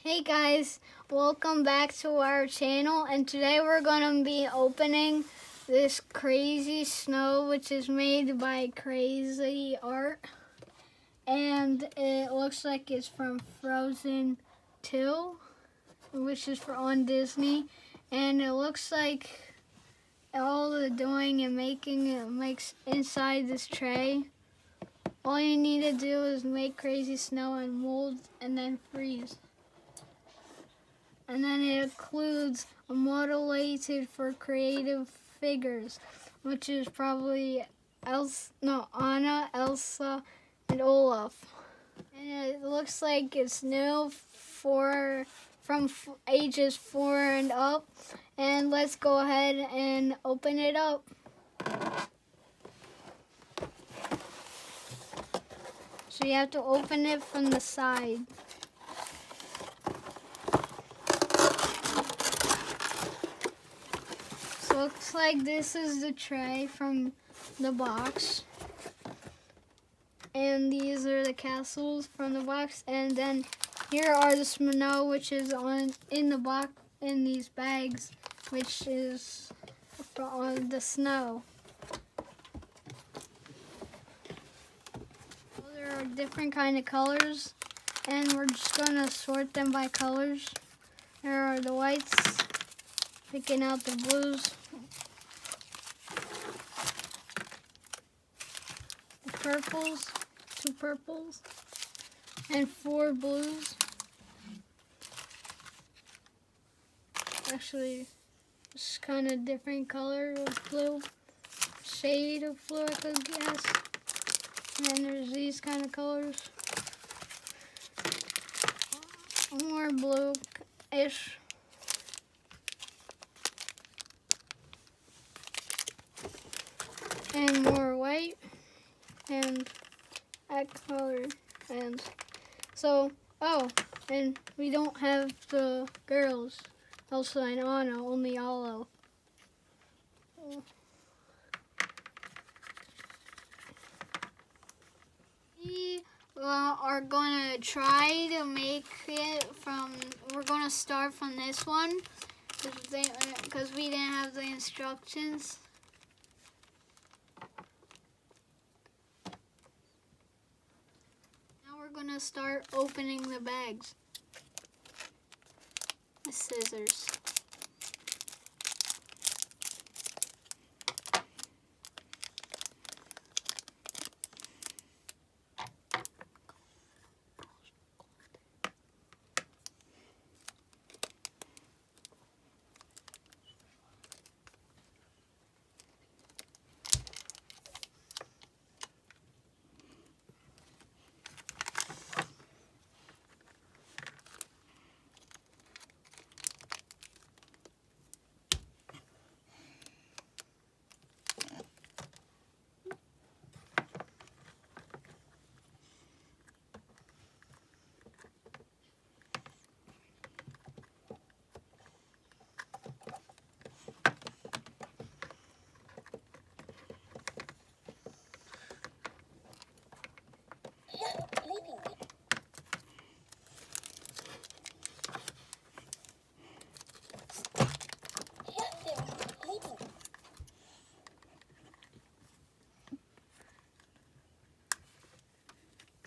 Hey guys, welcome back to our channel, and today we're going to be opening this Cra-Z-Snow, which is made by Cra-Z-Art, and it looks like it's from Frozen 2, which is on Disney, and it looks like all the doing and making it makes inside this tray. All you need to do is make Cra-Z-Snow and mold and then freeze. And then it includes a modulated for creative figures, which is probably Anna, Elsa, and Olaf. And it looks like it's new from ages 4 and up. And let's go ahead and open it up. So you have to open it from the side. Looks like this is the tray from the box, and these are the castles from the box, and then here are the snow, which is in the box in these bags, which is on the snow. There are different kind of colors, and we're just gonna sort them by colors. There are the whites, picking out the blues. Purples, 2 purples, and 4 blues. Actually, it's kind of different color of blue, shade of blue, I could guess. And then there's these kind of colors, more blue-ish. And more white. And that color, and so, and we don't have the girls, Elsa and Anna, only Olo. We are going to try to make it we're going to start from this one, because we didn't have the instructions. We're going to start opening the bags with scissors.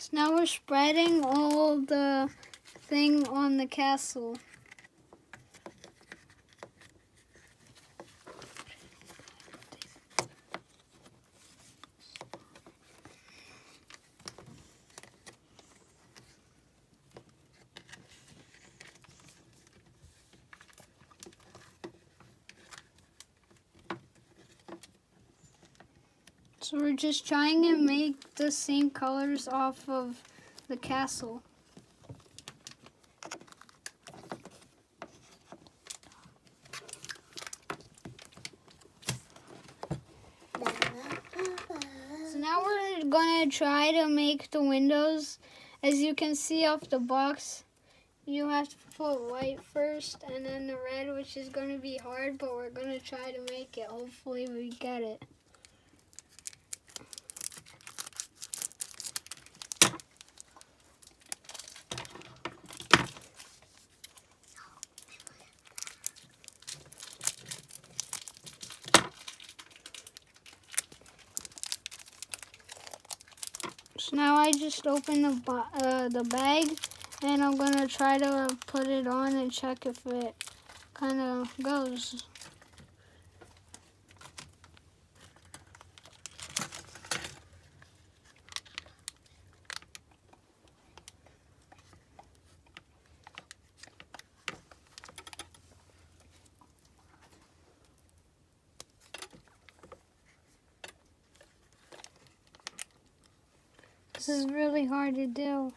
So now we're spreading all the thing on the castle. So we're just trying to make the same colors off of the castle. So now we're going to try to make the windows. As you can see off the box, you have to put white first and then the red, which is going to be hard, but we're going to try to make it. Hopefully we get it. now I just opened the bag, and I'm gonna try to put it on and check if it kind of goes. This is really hard to do.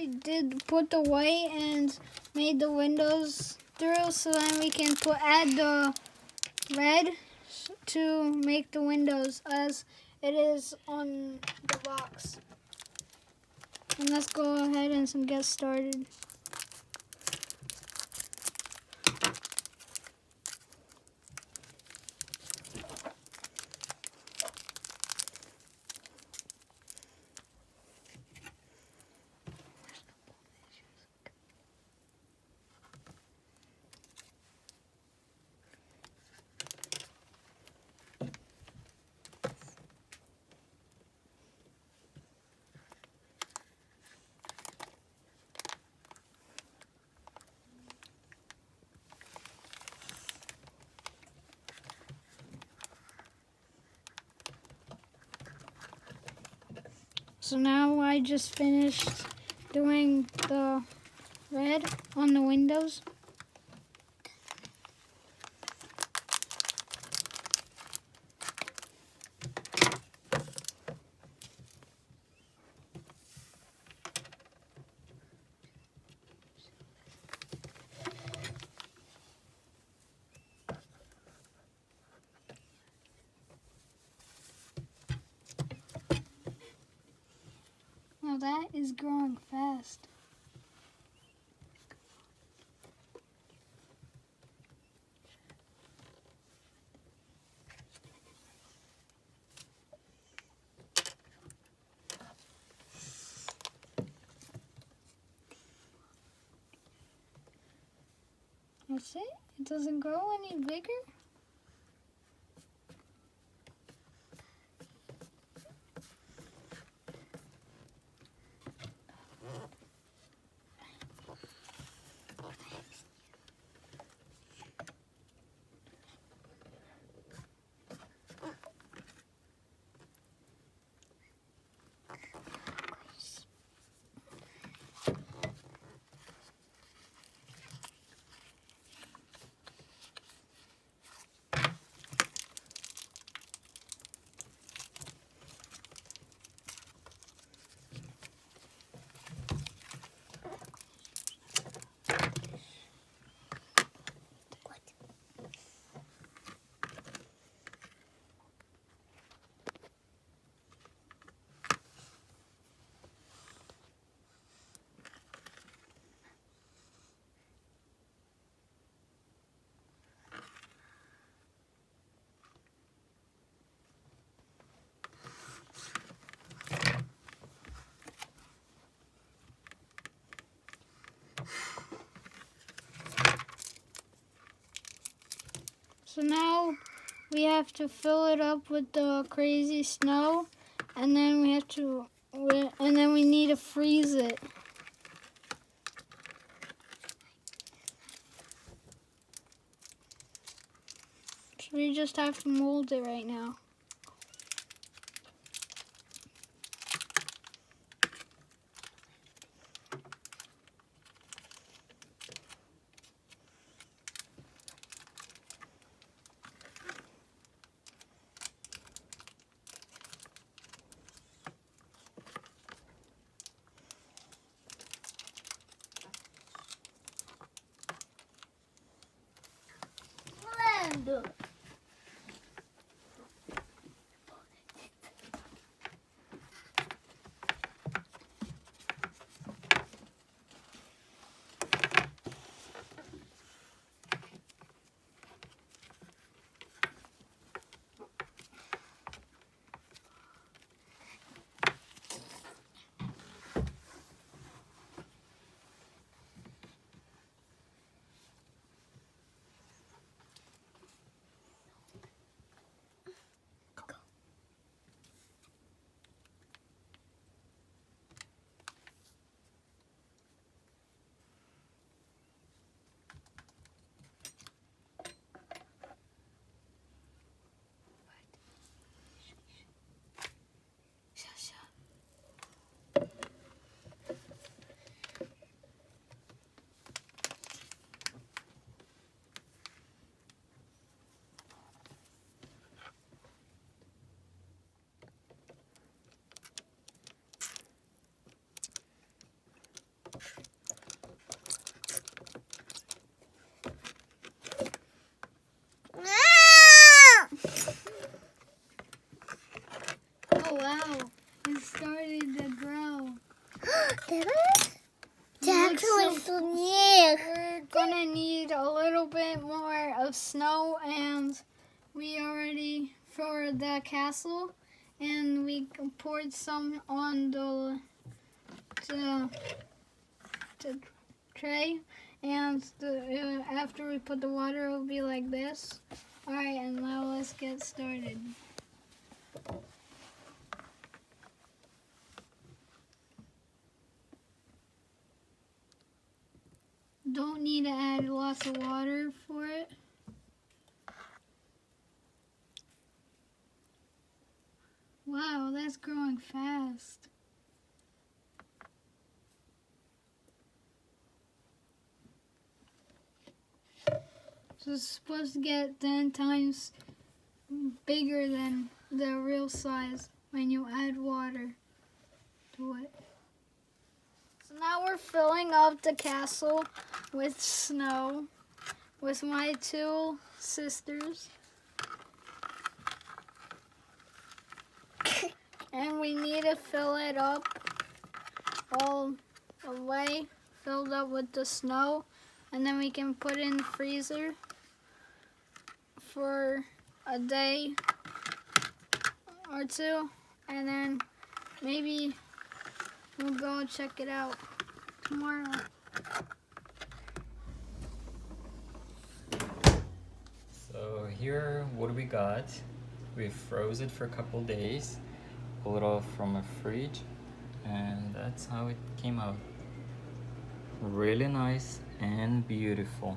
We did put the white and made the windows through, so then we can add the red to make the windows as it is on the box. And let's go ahead and get started. So now I just finished doing the red on the windows. Now that is growing fast. That's it? It doesn't grow any bigger? So now we have to fill it up with the Cra-Z-Snow, and then we need to freeze it. So we just have to mold it right now. Oh wow, it started to grow. Did it? It's actually so near. We're gonna need a little bit more of snow, and we already for the castle, and we poured some on the tray, and after we put the water, it'll be like this. All right, and now let's get started. Don't need to add lots of water for it. Wow, that's growing fast. So it's supposed to get 10 times bigger than the real size when you add water to it. So now we're filling up the castle with snow with my two sisters. And we need to fill it up all the way, filled up with the snow, and then we can put it in the freezer for a day or two, and then maybe we'll go check it out tomorrow. So here, what we got? We froze it for a couple days, pull it off from a fridge, and that's how it came out. Really nice and beautiful.